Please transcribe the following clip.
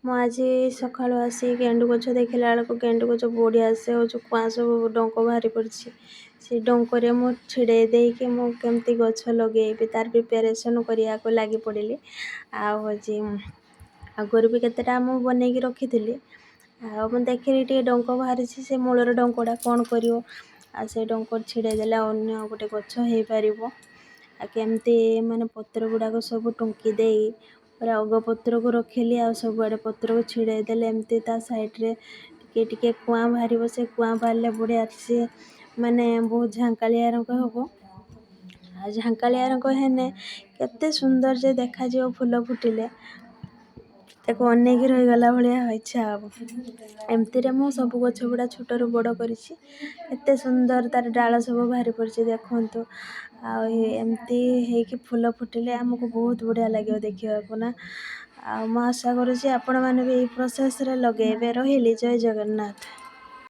ମୁଁ ଆଜି ସକାଳୁ ଆସି ଗେଣ୍ଡୁ ଗଛ ଦେଖିଲା ବେଳକୁ ଗେଣ୍ଡୁ ଗଛ ବଢ଼ିଆ ସେ ହେଉଛି, କୁଆଁ ସବୁ ଡଙ୍କ ବାହାରି ପଡ଼ିଛି। ସେ ଡଙ୍କରେ ମୁଁ ଛିଡ଼େଇ ଦେଇକି ମୁଁ କେମିତି ଗଛ ଲଗେଇବି ତାର ପ୍ରିପାରେସନ୍ କରିବାକୁ ଲାଗି ପଡ଼ିଲି। ଆଉ ହେଉଛି ଆଗରୁ ବି କେତେଟା ମୁଁ ବନେଇକି ରଖିଥିଲି। ଆଉ ମୁଁ ଦେଖିଲି ଟିକେ ଡଙ୍କ ବାହାରିଛି, ସେ ମୂଳର ଡଙ୍କଟା କ'ଣ କରିବ, ଆଉ ସେ ଡଙ୍କ ଛିଡ଼େଇ ଦେଲେ ଅନ୍ୟ ଗୋଟେ ଗଛ ହେଇପାରିବ। ଆଉ କେମିତି ମାନେ ପତ୍ର ଗୁଡ଼ାକ ସବୁ ଟୁଙ୍କି ଦେଇ ପୁରା ଅଗ ପତ୍ରକୁ ରଖିଲି, ଆଉ ସବୁଆଡ଼େ ପତ୍ରକୁ ଛିଡ଼େଇ ଦେଲେ ଏମିତି ତା ସାଇଡ଼୍ରେ ଟିକେ ଟିକେ କୁଆଁ ବାହାରିବ। ସେ କୁଆଁ ବାହାରିଲେ ବଢ଼ିଆ ସେ ମାନେ ବହୁତ ଝାଙ୍କାଳିଆ ରଙ୍ଗ ହେବ। ଆଉ ଝାଙ୍କାଳିଆ ରଙ୍ଗ ହେଲେ କେତେ ସୁନ୍ଦର ଯେ ଦେଖାଯିବ ଫୁଲ ଫୁଟିଲେ, ତାକୁ ଅନେଇକି ରହିଗଲା ଭଳିଆ ଇଚ୍ଛା ହେବ। ଏମିତିରେ ମୁଁ ସବୁ ଗଛ ଗୁଡ଼ା ଛୋଟରୁ ବଡ଼ କରିଛି। ଏତେ ସୁନ୍ଦର ତାର ଡାଳ ସବୁ ବାହାରି ପଡ଼ିଛି ଦେଖନ୍ତୁ। ଆଉ ଏମିତି ହେଇକି ଫୁଲ ଫୁଟିଲେ ଆମକୁ ବହୁତ ବଢ଼ିଆ ଲାଗିବ ଦେଖିବାକୁ ନା। ଆଉ ମୁଁ ଆଶା କରୁଛି ଆପଣମାନେ ବି ଏଇ ପ୍ରୋସେସ୍ରେ ଲଗେଇବେ। ରହିଲି, ଜୟ ଜଗନ୍ନାଥ।